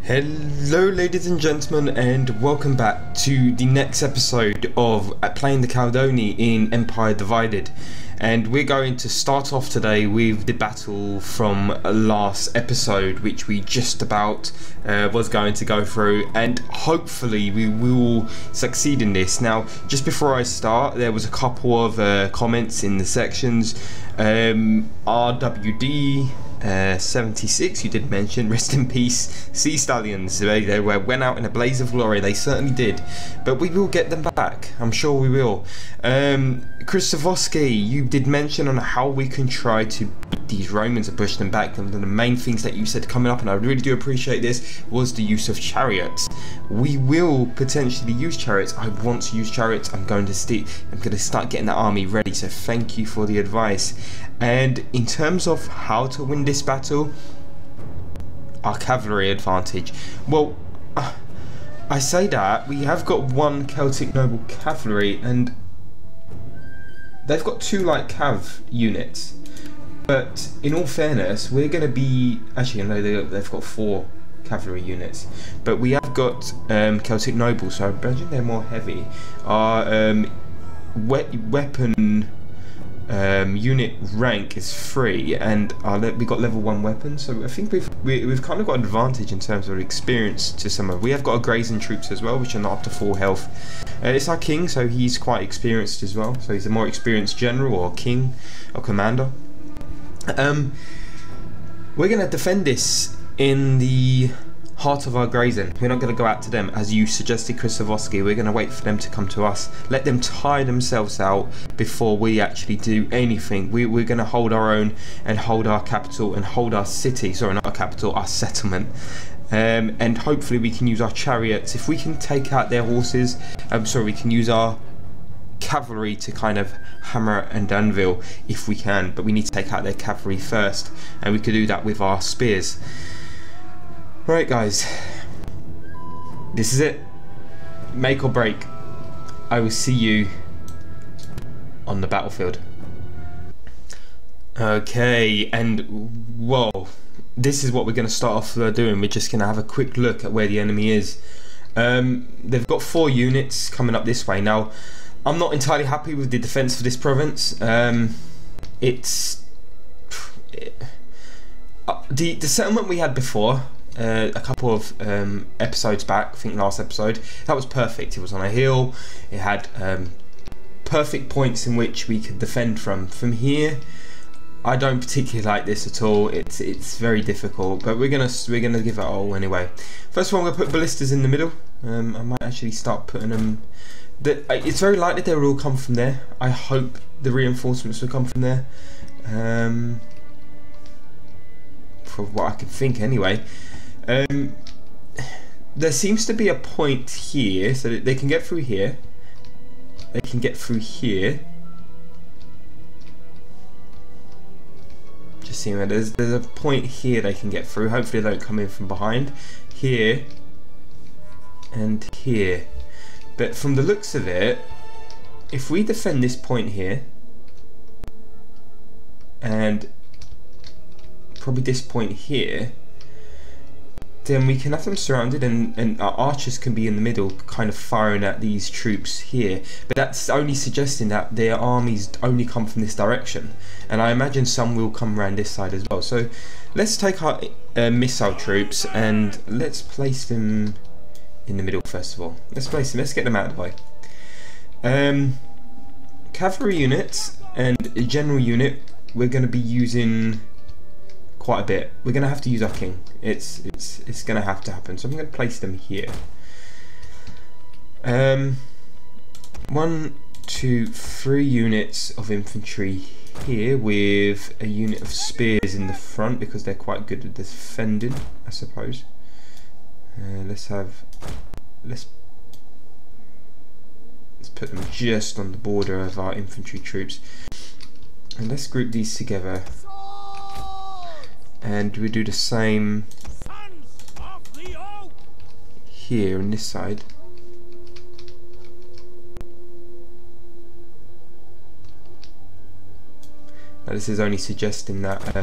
Hello ladies and gentlemen, and welcome back to the next episode of playing the Caledonia in Empire Divided. And we're going to start off today with the battle from last episode, which we just about was going to go through, and hopefully we will succeed in this. Now, just before I start, there was a couple of comments in the sections. RWD 76, you did mention, rest in peace, Sea Stallions. They went out in a blaze of glory, they certainly did, but we will get them back, I'm sure we will. Christovosky, you did mention on how we can try to beat these Romans and push them back, and the main things that you said coming up, and I really do appreciate this, was the use of chariots. We will potentially use chariots. I want to use chariots. I'm going to start getting that army ready, so thank you for the advice. And in terms of how to win this battle, our cavalry advantage. Well, I say that we have got one Celtic noble cavalry, and they've got two light cav units. But in all fairness, we're going to be actually no, they've got four cavalry units, but we have got Celtic nobles, so I imagine they're more heavy. Our weapon unit rank is 3, and we got level 1 weapons, so I think we've kind of got an advantage in terms of experience to some of. We have got a grazing troops as well, which are not up to full health. It's our king, so he's quite experienced as well, so he's a more experienced general or king or commander. We're going to defend this in the heart of our grazing. We're not going to go out to them, as you suggested, Christovosky. We're going to wait for them to come to us, let them tire themselves out before we actually do anything. We're going to hold our own and hold our capital and hold our city, sorry, not our capital, our settlement. And hopefully we can use our chariots. If we can take out their horses, we can use our cavalry to kind of hammer and anvil if we can, but we need to take out their cavalry first, and we could do that with our spears. Right guys, this is it, make or break. I will see you on the battlefield. Okay, and whoa, this is what we're going to start off doing. We're just going to have a quick look at where the enemy is. They've got 4 units coming up this way. Now, I'm not entirely happy with the defense for this province. The settlement we had before, a couple of episodes back, I think last episode, that was perfect. It was on a hill, it had perfect points in which we could defend from. From here, I don't particularly like this at all. It's very difficult, but we're gonna give it a all anyway. First of all, I'm gonna put ballistas in the middle. I might actually start putting them. It's very likely they will all come from there. I hope the reinforcements will come from there. For what I can think anyway. There seems to be a point here, so that they can get through here. They can get through here. Just seeing where there's a point here they can get through. Hopefully they don't come in from behind. Here and here. But from the looks of it, if we defend this point here and probably this point here, then we can have them surrounded, and our archers can be in the middle kind of firing at these troops here. But that's only suggesting that their armies only come from this direction, and I imagine some will come around this side as well. So let's take our missile troops and let's place them in the middle first of all. Let's place them, let's get them out of the way. Cavalry units and a general unit, we're going to be using quite a bit. We're going to have to use our king. It's going to have to happen. So I'm going to place them here. 1, 2, 3 units of infantry here with a unit of spears in the front because they're quite good at defending, I suppose. Let's put them just on the border of our infantry troops, and let's group these together. And we do the same here on this side. Now this is only suggesting that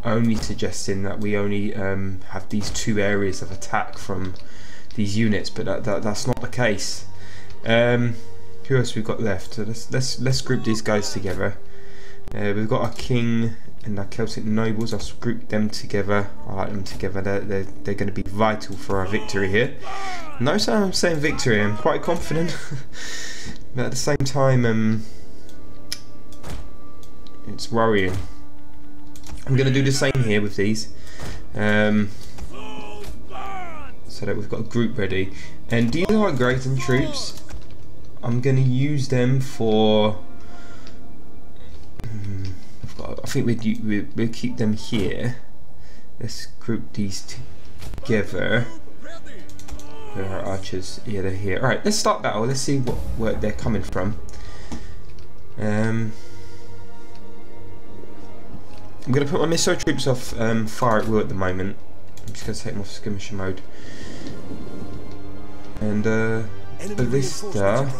only suggesting that we only have these 2 areas of attack from these units, but that's not the case. Who else we've got left? So let's group these guys together. We've got our king and our Celtic nobles. I'll group them together. I like them together. They're going to be vital for our victory here. Notice how I'm saying victory. I'm quite confident, but at the same time, it's worrying. I'm going to do the same here with these, so that we've got a group ready. And these are our Grayson troops. I'm going to use them for. I think we'll keep them here. Let's group these together. Where are our archers? Yeah, they're here. Alright, let's start battle. Let's see where they're coming from. I'm going to put my missile troops off fire at will at the moment. I'm just going to take them off skirmisher mode. And ballista.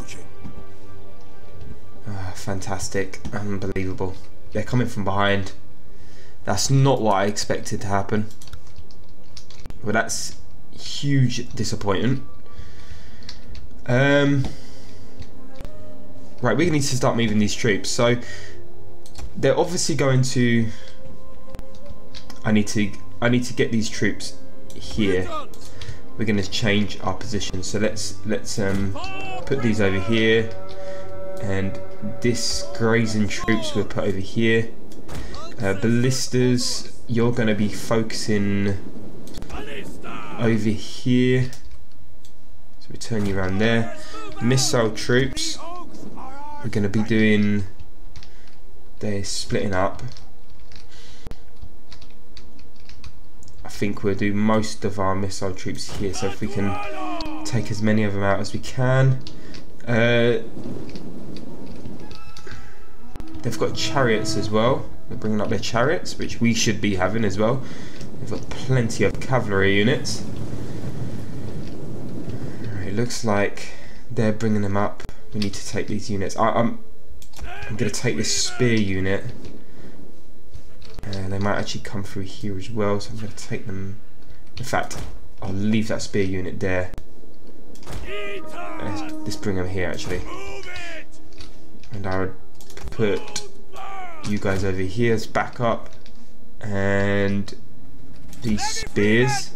Fantastic. Unbelievable. They're coming from behind. That's not what I expected to happen. Well, that's huge disappointment. Right, we need to start moving these troops. So they're obviously going to. I need to get these troops here. We're going to change our position. So let's put these over here, and this grazing troops we'll put over here. Ballistas, you're going to be focusing over here. So we turn you around there. Missile troops, we're going to be doing. They're splitting up. I think we'll do most of our missile troops here. So if we can take as many of them out as we can. They've got chariots as well. They're bringing up their chariots, which we should be having as well. They've got plenty of cavalry units. Right, it looks like they're bringing them up. We need to take these units. I'm going to take this spear unit. And they might actually come through here as well, so I'm going to take them. In fact, I'll leave that spear unit there. Let's bring them here actually. And I would put you guys over here as backup, and these spears,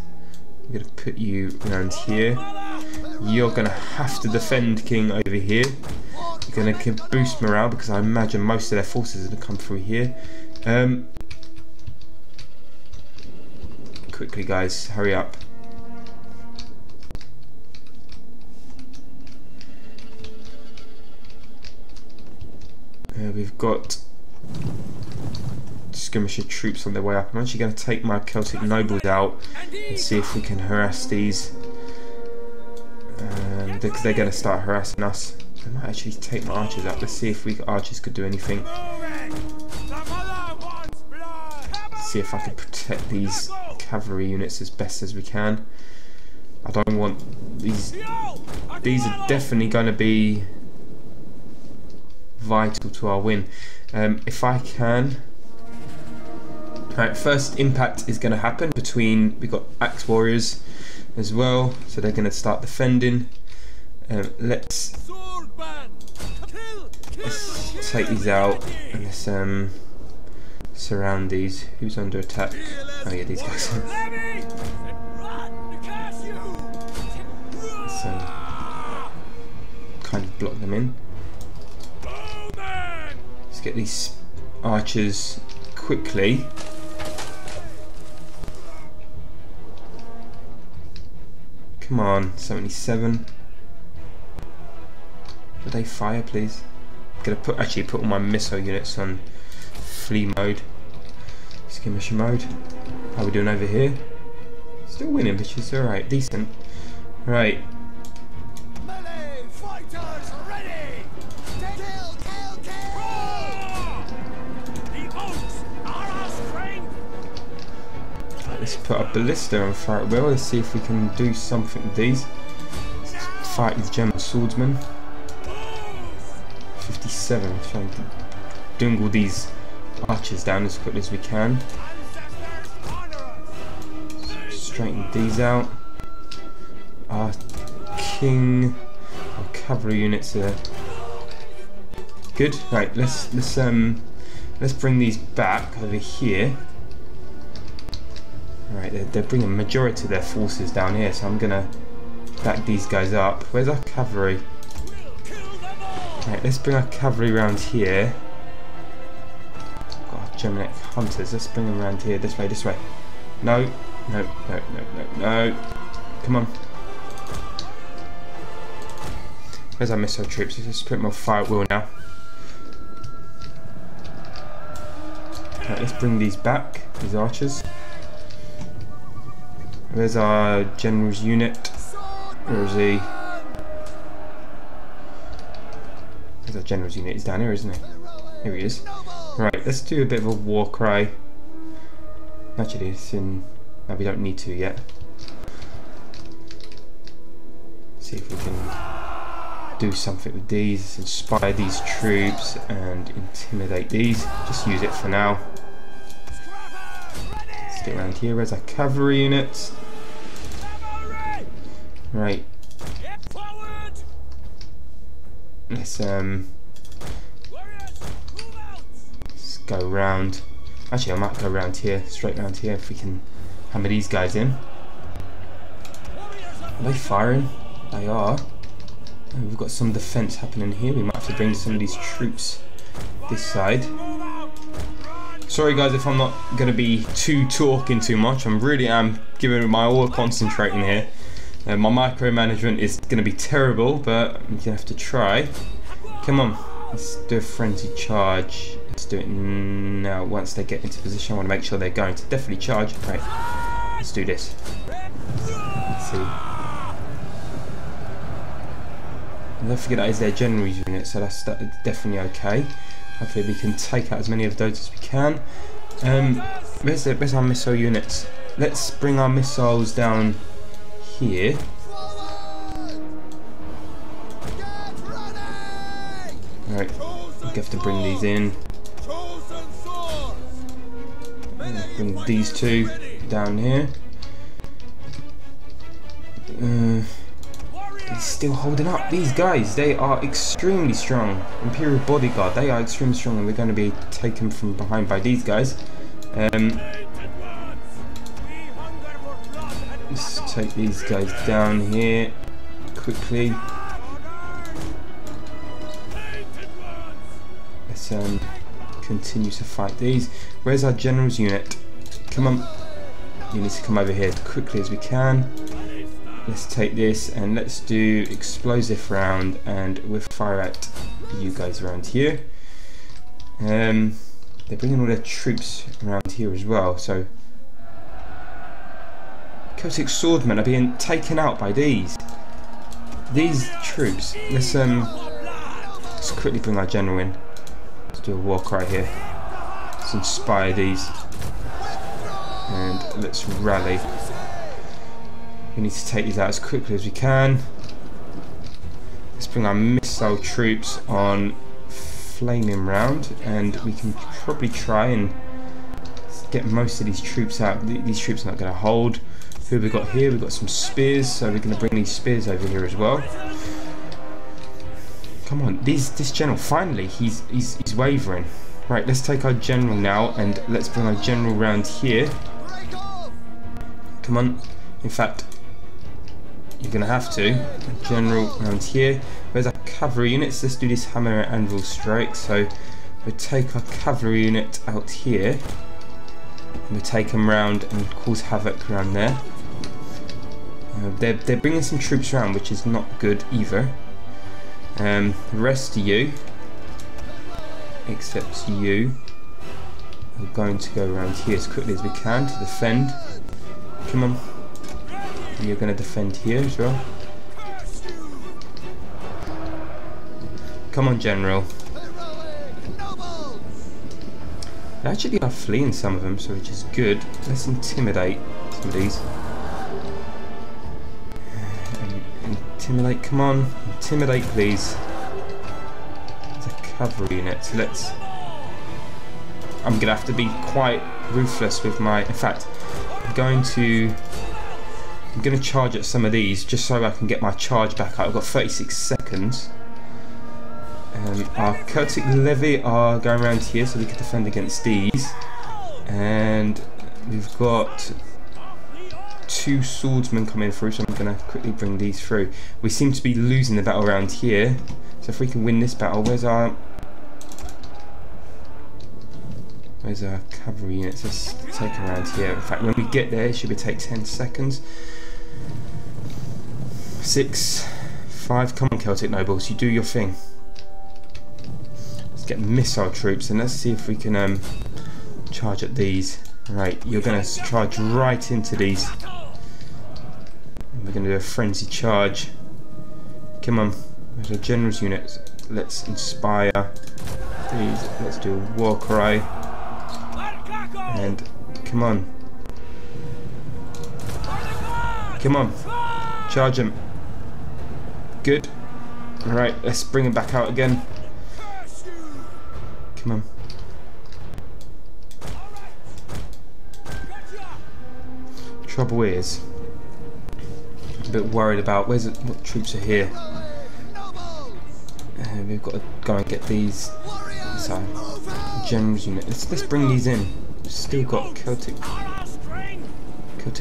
I'm going to put you around here. You're going to have to defend King over here. You're going to boost morale because I imagine most of their forces are going to come through here. Quickly guys, hurry up. We've got skirmisher troops on their way up. I'm actually going to take my Celtic nobles out and see if we can harass these, because they're going to start harassing us. I might actually take my archers out. Let's see if archers could do anything. See if I can protect these cavalry units as best as we can. I don't want these. These are definitely going to be vital to our win. If I can. Alright, first impact is going to happen between. We've got axe warriors as well, so they're going to start defending. Let's take these out and let's surround these. Who's under attack? Oh yeah, these guys. So kind of block them in. Let's get these archers quickly. Come on, 77. Would they fire, please? I'm gonna actually put all my missile units on flee mode, skirmisher mode. How are we doing over here? Still winning, which is alright, decent. Right. Melee fighters ready. The oaks are our strength. Let's put a ballista on fire at will. Let's see if we can do something with these. Let's fight these German swordsmen. 57, trying to dingle these archers down as quickly as we can. Straighten these out. Our king, our cavalry units are good. Right, let's bring these back over here. Alright, they're bringing a majority of their forces down here, so I'm gonna back these guys up. Where's our cavalry? Right, let's bring our cavalry around here. Got our Germanic hunters. Let's bring them around here. This way, this way. No, no, no, no, no, no. Come on. Where's our missile troops? Let's just put more fire at will now. Right, let's bring these back, these archers. Where's our general's unit? Where is he? Where's our general's unit? He's down here, isn't he? Here he is. Right, let's do a bit of a war cry. Actually, it's in... No, we don't need to yet. See if we can do something with these. Inspire these troops and intimidate these. Just use it for now. Let's get around here. Where's our cavalry units? Right. Let's go around. Actually, I might go around here, straight around here, if we can hammer these guys in. Are they firing? They are. Oh, we've got some defense happening here. We might have to bring some of these troops this side. Sorry guys if I'm not going to be talking too much. I'm giving it my all, concentrating here. My micromanagement is going to be terrible, but I'm going to have to try. Come on, let's do a frenzied charge. Let's do it now. Once they get into position, I want to make sure they're going to definitely charge. Right, let's do this. Let's see. And don't forget that is their general unit, so that's definitely okay. Hopefully we can take out as many of those as we can. Where's our missile units? Let's bring our missiles down here. Right, we have to bring these in. Bring these two down here. They're still holding up. These guys, they are extremely strong. Imperial bodyguard, they are extremely strong, and we're going to be taken from behind by these guys. Let's take these guys down here quickly. Let's continue to fight these. Where's our general's unit? Come on. You need to come over here as quickly as we can. Let's take this and let's do explosive round, and we'll fire at you guys around here. They're bringing all their troops around here as well, so Celtic swordmen are being taken out by these troops. Let's quickly bring our general in. Let's do a war cry here. Let's inspire these and let's rally. We need to take these out as quickly as we can. Let's bring our missile troops on flaming round, and we can probably try and get most of these troops out. These troops are not going to hold. Who have we got here? We've got some spears, so we're going to bring these spears over here as well. Come on, this general, finally, he's wavering. Right, let's take our general now, and let's bring our general round here. Come on. In fact, you're going to have to. General around here. Where's our cavalry units? Let's do this hammer and anvil strike. So we'll take our cavalry unit out here. And we'll take them round and cause havoc around there. They're bringing some troops around, which is not good either. The rest of you, except you, are going to go around here as quickly as we can to defend. Come on. And you're going to defend here as well. Come on, General. They actually are fleeing, some of them, so which is good. Let's intimidate some of these. Intimidate, come on. Intimidate, please. It's a cavalry unit, so let's I'm gonna have to be quite ruthless with my. In fact, I'm gonna charge at some of these just so I can get my charge back up. I've got 36 seconds. Our Celtic levy are going around here, so we can defend against these. And we've got 2 swordsmen coming through, so I'm going to quickly bring these through. We seem to be losing the battle around here, so if we can win this battle, where's our cavalry units? Let's take them around here. In fact, when we get there, it should take 10 seconds. 6, 5, come on Celtic nobles, you do your thing. Let's get missile troops and let's see if we can charge at these. Right, you're going to charge right into these. We're going to do a frenzy charge. Come on, there's a general's unit. Let's inspire these. Let's do a war cry. And come on. Come on. Charge him. Good. Alright, let's bring him back out again. Come on. Trouble is, I'm a bit worried about what troops are here. We've got to go and get these generals unit. Let's bring these in. We've still got Celtic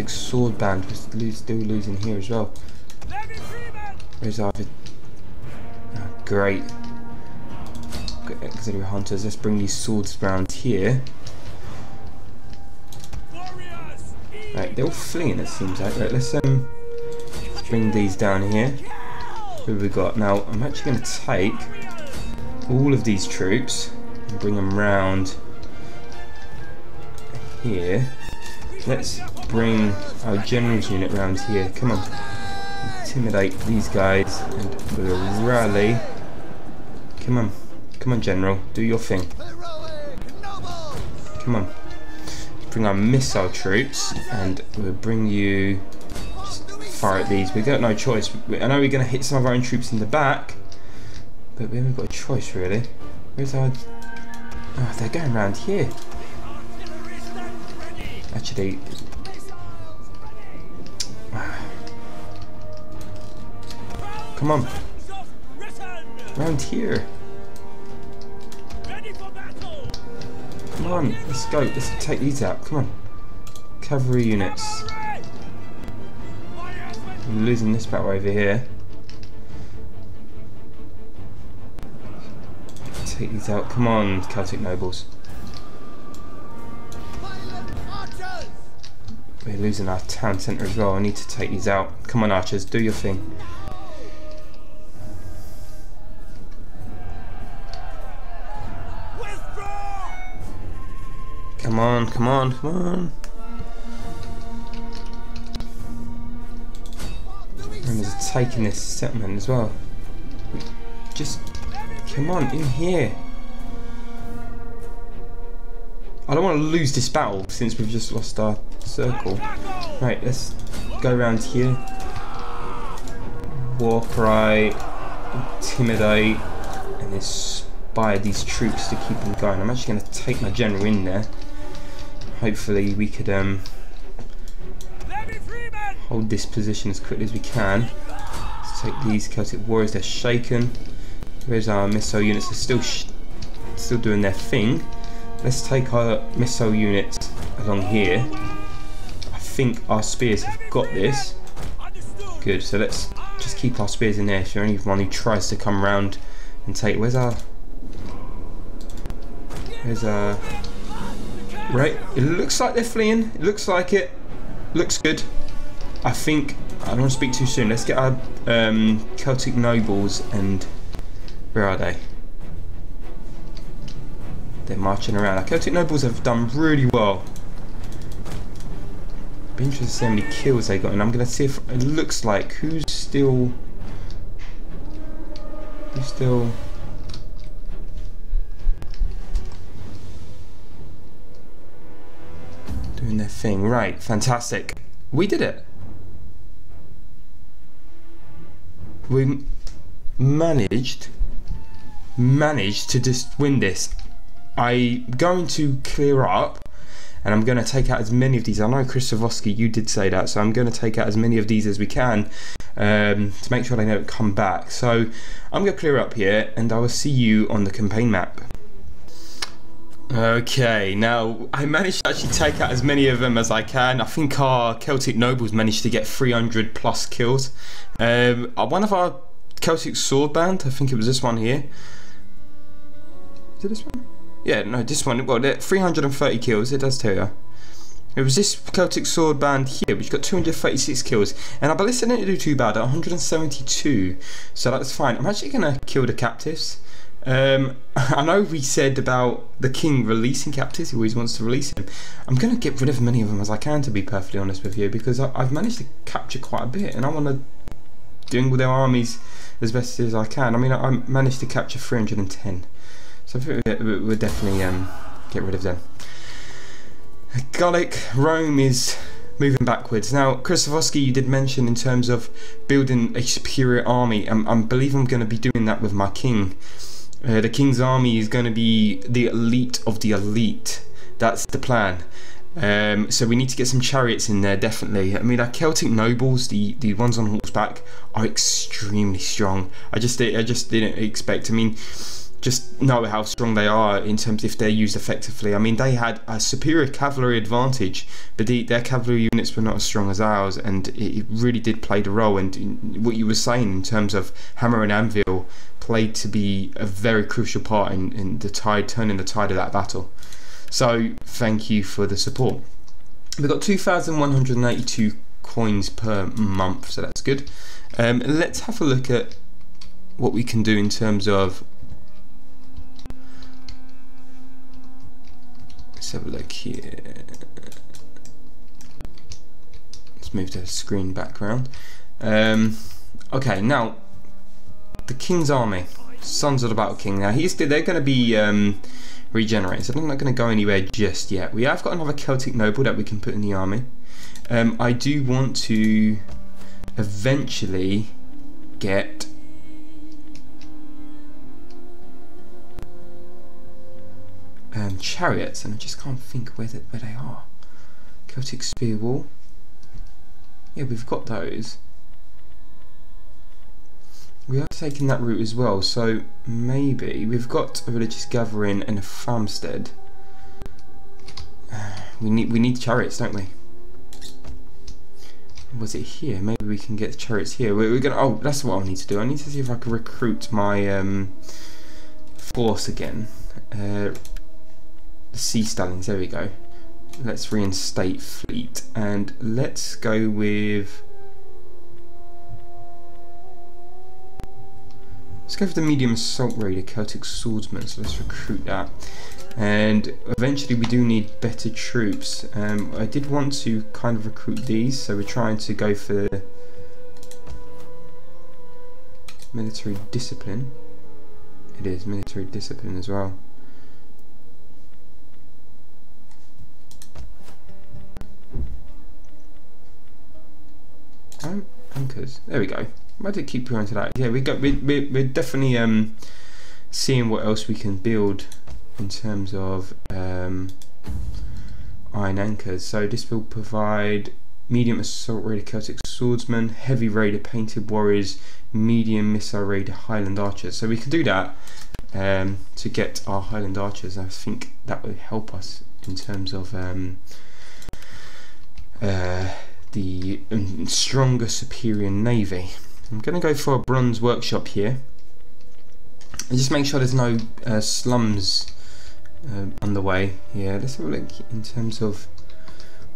sword band. We're still losing here as well. Where's our great. Got auxiliary hunters. Let's bring these swords round here. Right, they're all fleeing it seems like. Right, let's bring these down here. Who have we got? Now I'm actually going to take all of these troops and bring them round here. Let's bring our generals unit round here. Come on. Intimidate these guys and we'll rally. Come on. Come on general, do your thing. Come on. Bring our missile troops and we'll bring you, just fire at these. We've got no choice. I know we're going to hit some of our own troops in the back, but we haven't got a choice really. Where's our, oh, they're going around here. Actually, come on, around here. Come on, let's go. Let's take these out. Come on. Cavalry units. We're losing this battle over here. Take these out. Come on, Celtic nobles. We're losing our town centre as well. I need to take these out. Come on, archers, do your thing. Come on, come on, come on. And there's taking this settlement as well. Just come on in here. I don't want to lose this battle since we've just lost our circle. Right, let's go around here. War cry, intimidate, and inspire these troops to keep them going. I'm actually going to take my general in there. Hopefully we could hold this position as quickly as we can. Let's take these Celtic warriors, they're shaken. Where's our missile units? They're still doing their thing. Let's take our missile units along here. I think our spears have got this. Good, so let's just keep our spears in there if you're anyone who tries to come around and take. Where's our right, it looks like they're fleeing. It looks like it. Looks good. I think, I don't want to speak too soon. Let's get our Celtic nobles and where are they? They're marching around. Our Celtic nobles have done really well. Be interested to see how many kills they got, and I'm going to see if it looks like who's still doing their thing. Right, fantastic. We did it. We managed to just win this I'm going to clear up, and I'm going to take out as many of these. I know, Christovosky, you did say that, so I'm going to take out as many of these as we can to make sure they don't come back. So I'm going to clear up here, and I will see you on the campaign map. Okay, now I managed to actually take out as many of them as I can. I think our Celtic nobles managed to get 300 plus kills. One of our Celtic sword band, I think it was this one here. Is it this one? Yeah, no, this one. Well, 330 kills, it does tell you. It was this Celtic sword band here, which got 236 kills. And our ballista didn't do too bad at 172, so that's fine. I'm actually going to kill the captives. I know we said about the king releasing captives, he always wants to release him. I'm going to get rid of as many of them as I can, to be perfectly honest with you, because I've managed to capture quite a bit, and I want to deal with their armies as best as I can. I mean, I managed to capture 310, so I think we'll definitely get rid of them. Gallic Rome is moving backwards. Now, Christovosky, you did mention in terms of building a superior army. I believe I'm going to be doing that with my king. The king's army is going to be the elite of the elite. That's the plan. So we need to get some chariots in there, definitely. I mean, our Celtic nobles, the ones on horseback, are extremely strong. I just didn't expect. I mean, just know how strong they are in terms if they're used effectively. I mean, they had a superior cavalry advantage, but their cavalry units were not as strong as ours, and it really did play the role. And what you were saying in terms of hammer and anvil played to be a very crucial part in the tide, turning the tide of that battle. So thank you for the support. We've got 2,182 coins per month, so that's good. Let's have a look at what we can do in terms of. Let's have a look here. Let's move the screen background. Okay, now the king's army, sons of the battle king. Now they're going to be regenerated, so I'm not going to go anywhere just yet. We have got another Celtic noble that we can put in the army. I do want to eventually get chariots, and I just can't think where they are. Celtic spear wall. Yeah, we've got those. We are taking that route as well, so maybe we've got a religious gathering and a farmstead. We need chariots, don't we? Was it here? Maybe we can get chariots here. We're gonna. Oh, that's what I need to do. I need to see if I can recruit my force again. The sea stallions. There we go. Let's reinstate fleet, and let's go with. Let's go for the medium assault raider, Celtic swordsman. So let's recruit that. And eventually we do need better troops. I did want to kind of recruit these, so we're trying to go for military discipline. It is military discipline as well. Anchors. There we go. Why did it keep going to that? Yeah, we're definitely seeing what else we can build in terms of iron anchors. So this will provide medium assault raider Celtic swordsman, heavy raider painted warriors, medium missile raider Highland archers. So we can do that to get our Highland archers. I think that would help us in terms of the stronger superior navy. I'm going to go for a bronze workshop here and just make sure there's no slums on the way. Yeah, let's have a look in terms of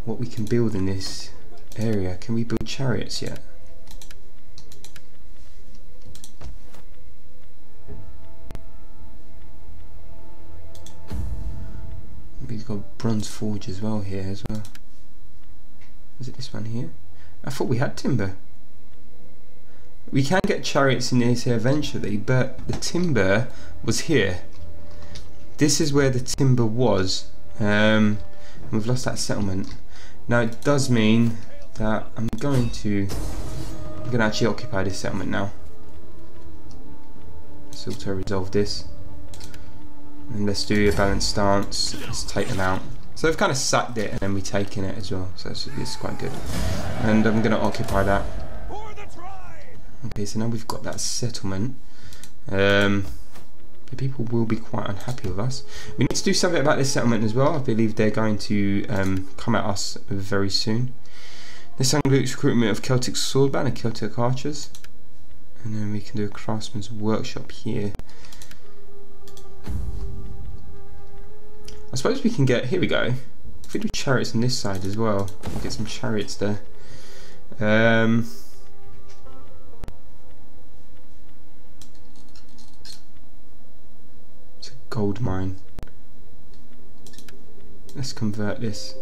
what we can build in this area. Can we build chariots yet? We've got bronze forge as well here as well. Is it this one here? I thought we had timber. We can get chariots in this here eventually, but the timber was here. This is where the timber was. We've lost that settlement. Now it does mean that I'm going to actually occupy this settlement now. Let's auto resolve this. And let's do a balanced stance. Let's take them out. So they've kind of sacked it and then we're taking it as well. So it's quite good. And I'm going to occupy that. Okay, so now we've got that settlement. The people will be quite unhappy with us. We need to do something about this settlement as well. I believe they're going to come at us very soon. This includes recruitment of Celtic swordband and Celtic archers. And then we can do a craftsman's workshop here. I suppose we can get, here we go. If we do chariots on this side as well, we'll get some chariots there. It's a gold mine. Let's convert this.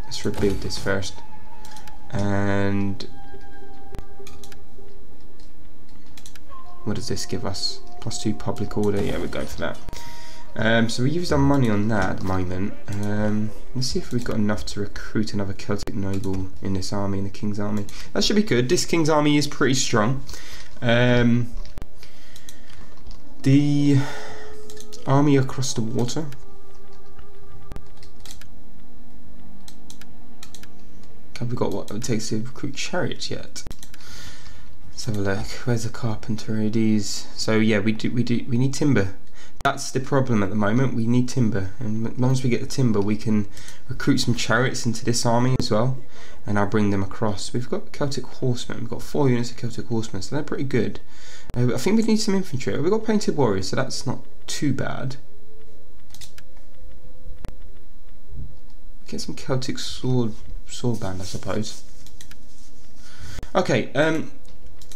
Let's rebuild this first. And what does this give us? +2 public order. Yeah, we'll go for that. So we use our money on that at the moment. Let's see if we've got enough to recruit another Celtic noble in this army, in the King's army. That should be good. This King's army is pretty strong. The army across the water. Have we got what it takes to recruit chariots yet? Let's have a look. Where's the carpentry? These. So yeah, we need timber. That's the problem at the moment. We need timber, and as long as we get the timber, we can recruit some chariots into this army as well, and I'll bring them across. We've got Celtic horsemen. We've got 4 units of Celtic horsemen, so they're pretty good. I think we need some infantry. We've got painted warriors, so that's not too bad. Get some Celtic swordband, I suppose. Okay,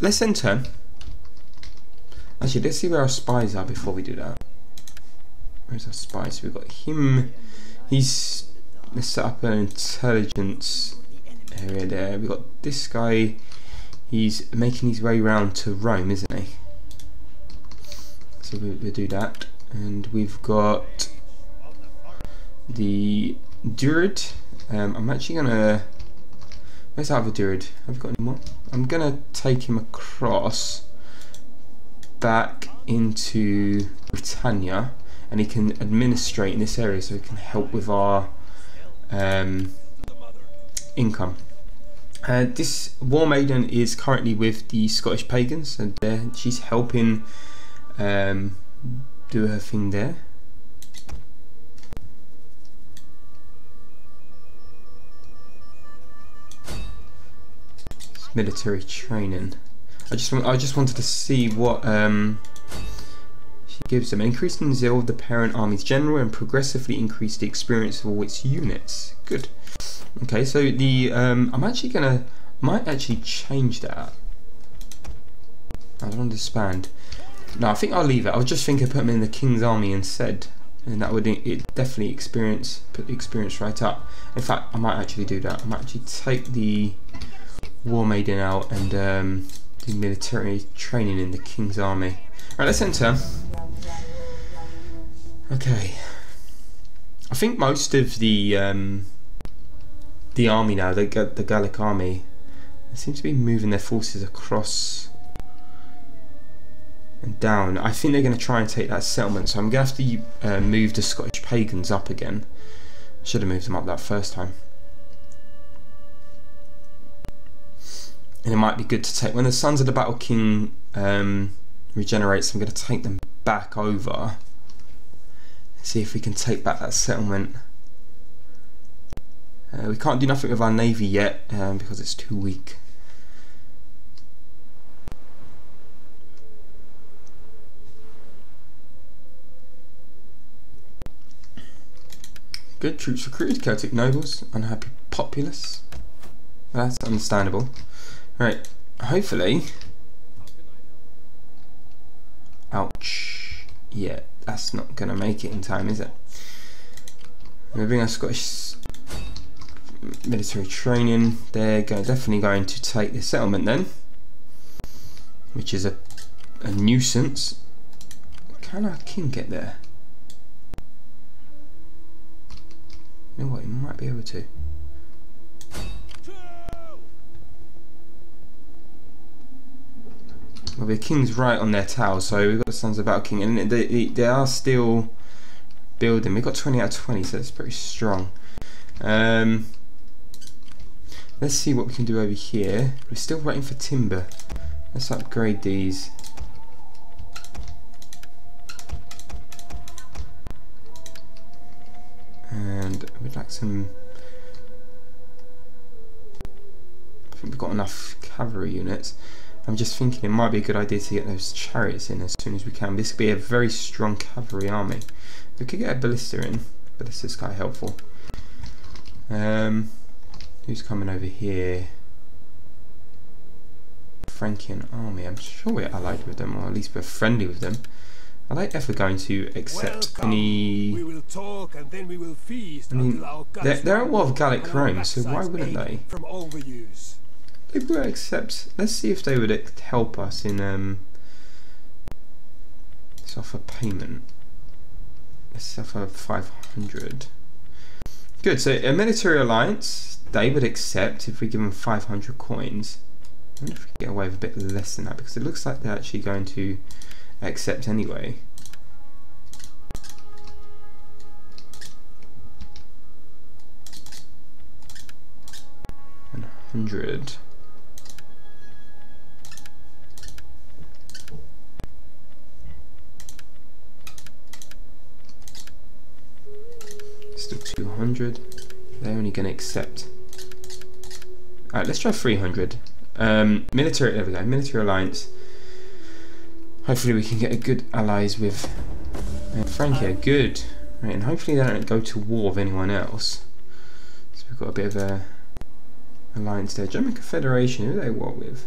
let's enter. Actually, let's see where our spies are before we do that. Where's our spies? We've got him. Let's set up an intelligence area there. We've got this guy. He's making his way round to Rome, isn't he? So we'll do that. And we've got the Druid. I'm actually gonna. Where's our other Druid? Have we got any more? I'm gonna take him across back into Britannia, and he can administrate in this area, so he can help with our income. This war maiden is currently with the Scottish pagans, and she's helping do her thing there. It's military training. I just wanted to see what she gives them. Increasing the zeal of the parent army's general and progressively increase the experience of all its units. Good. Okay, so the might actually change that. I don't understand. No, I think I'll leave it. I was just thinking put them in the King's army instead, and that would definitely put the experience right up. In fact, I might actually do that. I might actually take the war maiden out and do military training in the King's army. Right, let's enter. Okay. I think most of the army now, the Gallic army, they seem to be moving their forces across and down. I think they're going to try and take that settlement, so I'm going to have to move the Scottish pagans up again. Should have moved them up that first time. And it might be good to take, when the Sons of the Battle King regenerates, I'm going to take them back over. See if we can take back that settlement. We can't do nothing with our navy yet because it's too weak. Good, troops recruited, Celtic nobles, unhappy populace. Well, that's understandable. Right, hopefully. Ouch. Yeah, that's not going to make it in time, is it? We're bringing our Scottish military training. They're definitely going to take the settlement then, which is a nuisance. Can our king get there? You know what, he might be able to. Well, Well, the king's right on their tail, so we've got the Sons of Battle King, and they are still building. We've got 20 out of 20, so that's pretty strong. Let's see what we can do over here. We're still waiting for timber. Let's upgrade these. And we'd like some... I think we've got enough cavalry units. I'm just thinking it might be a good idea to get those chariots in as soon as we can. This could be a very strong cavalry army. We could get a ballista in. Ballista's quite helpful. Who's coming over here? Frankian army. I'm sure we're allied with them, or at least we're friendly with them. Are they ever going to accept any... We will talk and then we will feast. I mean, they're at war with Gallic Rome, so why wouldn't they? From overuse. They would accept. Let's see if they would help us in let's offer payment. Let's offer 500. Good. So a military alliance, they would accept if we give them 500 coins. I wonder if we can get away with a bit less than that, because it looks like they're actually going to accept anyway. 100. Still 200. They're only going to accept. Alright, let's try 300. Military, there we go, military alliance. Hopefully we can get a good allies with Francia, good. Right, and hopefully they don't go to war with anyone else. So we've got a bit of a alliance there. German Confederation, who are they at war with?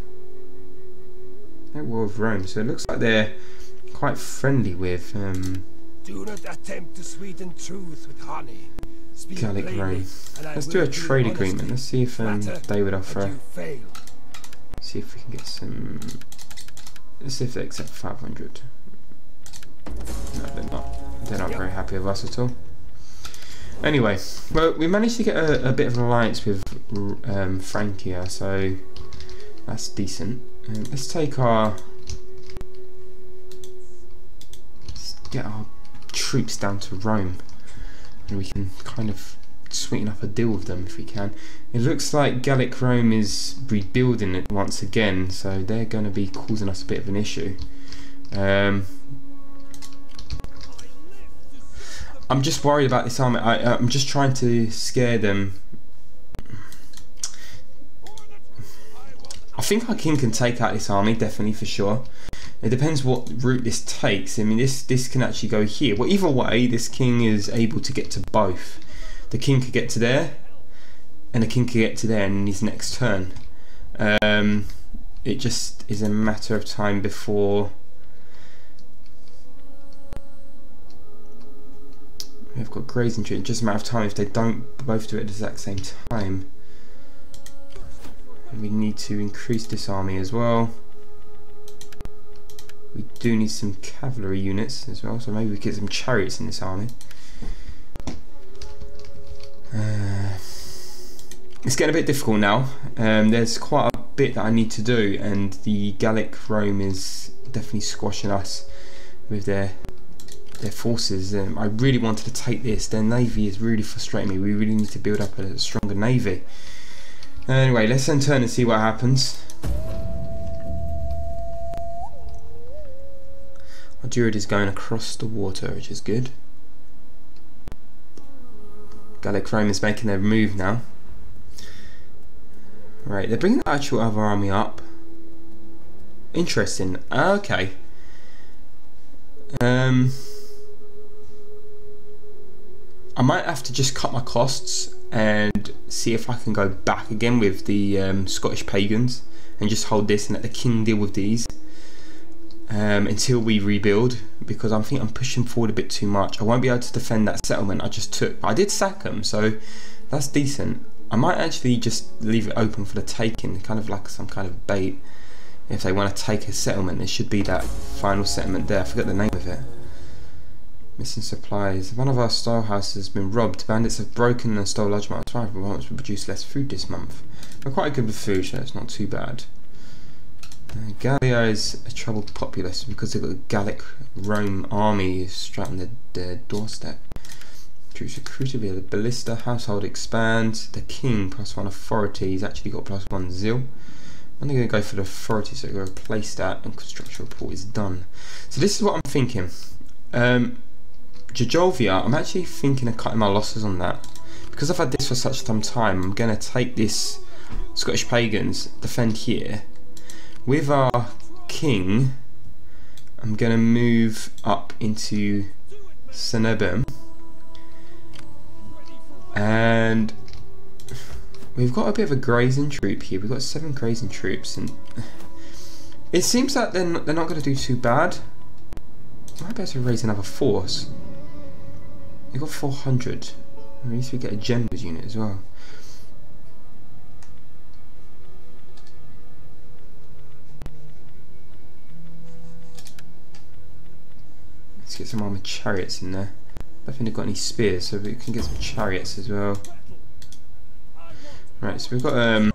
They're at war with Rome, so it looks like they're quite friendly with Do not attempt to sweeten truth with honey. Speak Gallic plainly, Rome. and I Let's will do a do trade honesty. agreement. Let's see if they would offer. You fail. See if we can get some. Let's see if they accept 500. No, they're not. They're not very happy with us at all. Anyway, well, we managed to get a bit of an alliance with Francia, so that's decent. Let's take our. Let's get our troops down to Rome, and we can kind of sweeten up a deal with them if we can. It looks like Gallic Rome is rebuilding it once again, so they're going to be causing us a bit of an issue. I'm just worried about this army. I'm just trying to scare them. I think our king can take out this army, definitely, for sure. It depends what route this takes. I mean, this can actually go here. Well, either way, this king is able to get to both. The king could get to there, and the king could get to there in his next turn. It just is a matter of time before we've got grazing tree. It's just a matter of time if they don't both do it at the exact same time. And we need to increase this army as well. We do need some cavalry units as well, so maybe we get some chariots in this army. It's getting a bit difficult now. There's quite a bit that I need to do, and the Gallic Rome is definitely squashing us with their forces. I really wanted to take this. Their navy is really frustrating me. We really need to build up a stronger navy. Anyway, let's then turn and see what happens. Our Druid is going across the water, which is good. Gallic Rome is making their move now. Right, they're bringing the actual other army up. Interesting. Okay. I might have to just cut my costs and see if I can go back again with the Scottish pagans and just hold this and let the king deal with these until we rebuild, because I think I'm pushing forward a bit too much. I won't be able to defend that settlement I just took. I did sack them, so that's decent. I might actually just leave it open for the taking, kind of like some kind of bait. If they want to take a settlement, there should be that final settlement there. I forgot the name of it. Missing supplies. One of our storehouses has been robbed. Bandits have broken and stole large amounts of food. We produce less food this month. We're quite good with food, so it's not too bad. Gallia is a troubled populace because they've got a Gallic Rome army straight on their doorstep. Troops recruited via the ballista. Household expands. The king +1 authority. He's actually got +1 zeal. I'm going to go for the authority, so I'm going to replace that, and construction report is done. So this is what I'm thinking. Jejovia, I'm actually thinking of cutting my losses on that. Because I've had this for such some time, I'm going to take this Scottish pagans, defend here. With our king, I'm going to move up into Zenobia. And we've got a bit of a grazing troop here. We've got 7 grazing troops, and it seems that they're not going to do too bad. I might be able to raise another force. We've got 400. At least we get a general's unit as well. Let's get some armoured chariots in there. I don't think they've got any spears, so we can get some chariots as well. Right, so we've got and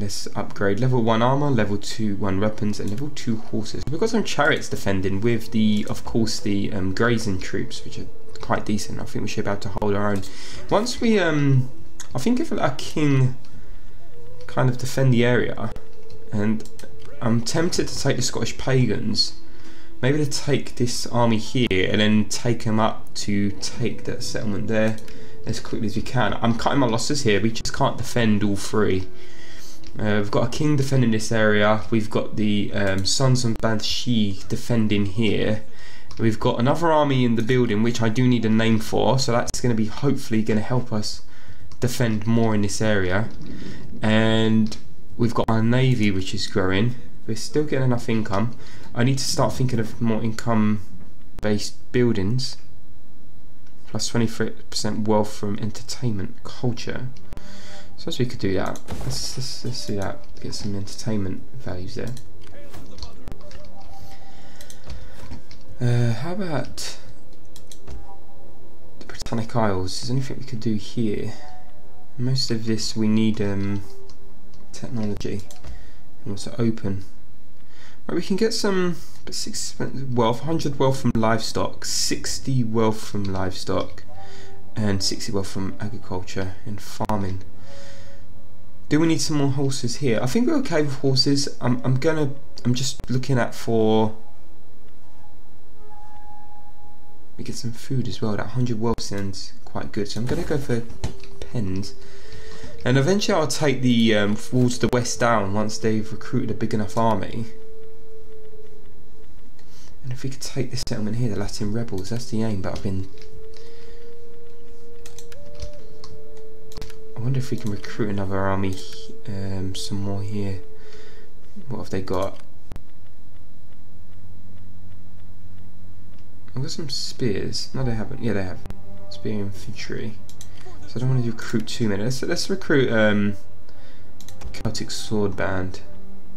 let's upgrade level 1 armor, level 2 1 weapons, and level 2 horses. We've got some chariots defending with the, of course, the grazing troops, which are quite decent. I think we should be able to hold our own. Once we I think if our king kind of defend the area, and I'm tempted to take the Scottish pagans. Maybe to take this army here and then take them up to take that settlement there as quickly as we can. I'm cutting my losses here. We just can't defend all 3. We've got a king defending this area. We've got the Sons of Banshee defending here. We've got another army in the building, which I do need a name for. So that's going to be hopefully going to help us defend more in this area. And we've got our navy, which is growing. We're still getting enough income. I need to start thinking of more income-based buildings. Plus 23% wealth from entertainment culture. So as we could do that. Let's do that. Get some entertainment values there. How about the Britannic Isles? Is there anything we could do here? Most of this we need technology. And also open. Right, we can get some 6 wealth, 100 wealth from livestock, 60 wealth from livestock, and 60 wealth from agriculture and farming. Do we need some more horses here? I think we're okay with horses. I'm just looking at for. We get some food as well. That 100 wealth sounds quite good, so I'm gonna go for pens. And eventually I'll take the towards the west down once they've recruited a big enough army. And if we could take this settlement here, the Latin rebels, that's the aim, but I wonder if we can recruit another army, some more here. What have they got? I've got some spears. No, they haven't. Yeah, they have. Spear infantry. So I don't want to recruit too many. Let's recruit Celtic sword band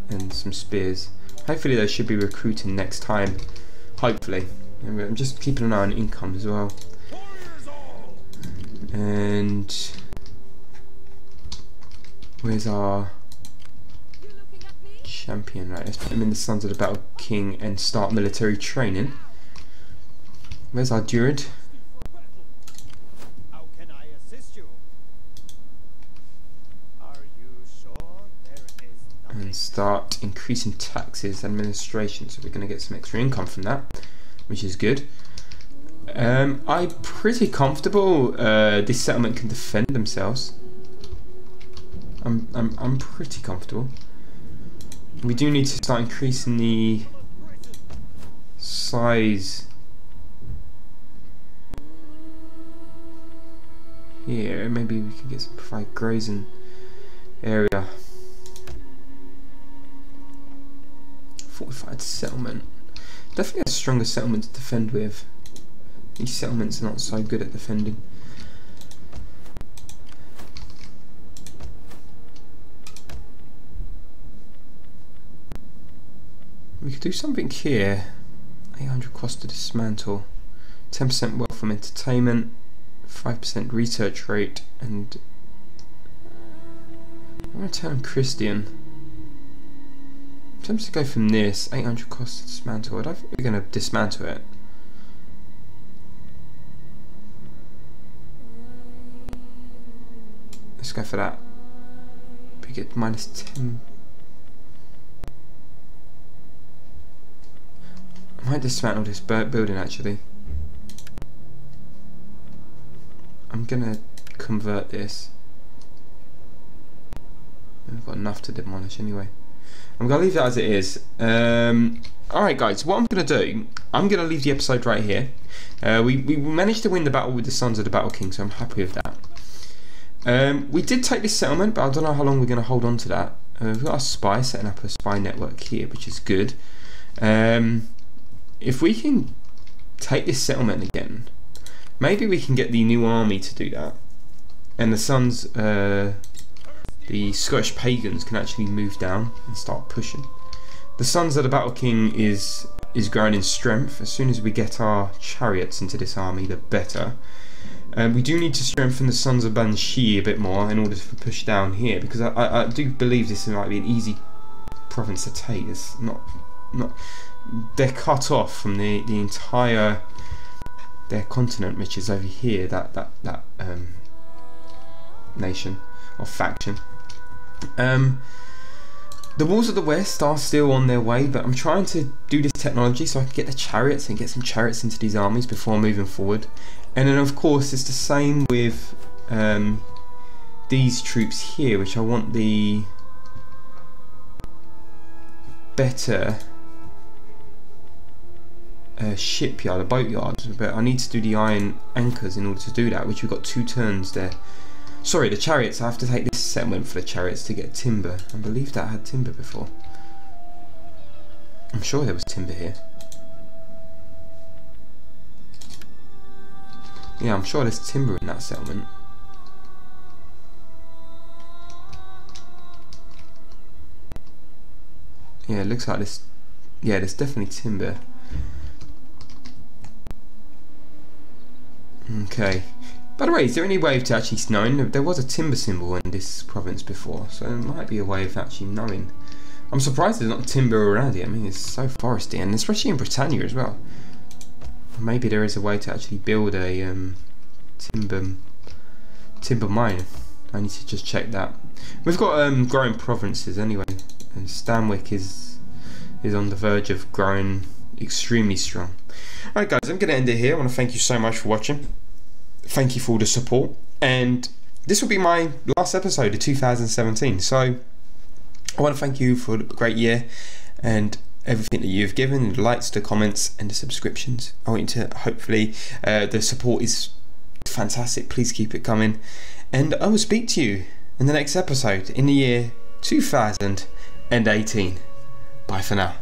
and some spears. Hopefully they should be recruiting next time. Hopefully. And I'm just keeping an eye on income as well. And where's our champion? Right, let's put him in the Sons of the Battle King and start military training. Where's our Druid? How can I assist you? Are you sure there is nothing? And start increasing taxes administration, so we're going to get some extra income from that, which is good. I'm pretty comfortable this settlement can defend themselves. I'm pretty comfortable. We do need to start increasing the size here. Maybe we can get some provide grazing area. Fortified settlement. Definitely a stronger settlement to defend with. These settlements are not so good at defending. We could do something here. 800 cost to dismantle. 10% wealth from entertainment. 5% research rate. And I'm going to turn Christian. tempted to go from this. 800 cost to dismantle. I don't think we're going to dismantle it. Let's go for that. We get minus 10. I might dismantle this building actually. I'm gonna convert this. I've got enough to demolish anyway. I'm gonna leave that as it is. Alright guys, what I'm gonna do, I'm gonna leave the episode right here. We managed to win the battle with the Sons of the Battle King, so I'm happy with that. We did take this settlement, but I don't know how long we're gonna hold on to that. We've got a spy, setting up a spy network here, which is good. If we can take this settlement again, maybe we can get the new army to do that, and the Sons, the Scottish pagans, can actually move down and start pushing. The Sons of the Battle King is growing in strength. As soon as we get our chariots into this army, the better. We do need to strengthen the Sons of Banshee a bit more in order to push down here, because I do believe this might be an easy province to take. It's not. They're cut off from the entire their continent, which is over here. That nation or faction. The Walls of the West are still on their way, but I'm trying to do this technology so I can get the chariots and get some chariots into these armies before moving forward. And then of course it's the same with these troops here, which I want the better shipyard, a boatyard, but I need to do the iron anchors in order to do that, which we've got 2 turns there. Sorry, the chariots, I have to take this settlement for the chariots to get timber. I believe that had timber before. I'm sure there was timber here. Yeah, I'm sure there's timber in that settlement. Yeah, it looks like this. Yeah, there's definitely timber. Okay. By the way, is there any way to actually knowing? There was a timber symbol in this province before, so there might be a way of actually knowing. I'm surprised there's not timber around here. I mean, it's so foresty, and especially in Britannia as well. Maybe there is a way to actually build a timber mine. I need to just check that. We've got growing provinces anyway, and Stanwick is on the verge of growing extremely strong. Alright guys, I'm going to end it here. I want to thank you so much for watching. Thank you for all the support, and this will be my last episode of 2017, so I want to thank you for a great year and everything that you've given, the likes, the comments and the subscriptions. I want you to, hopefully the support is fantastic. Please keep it coming, and I will speak to you in the next episode in the year 2018. Bye for now.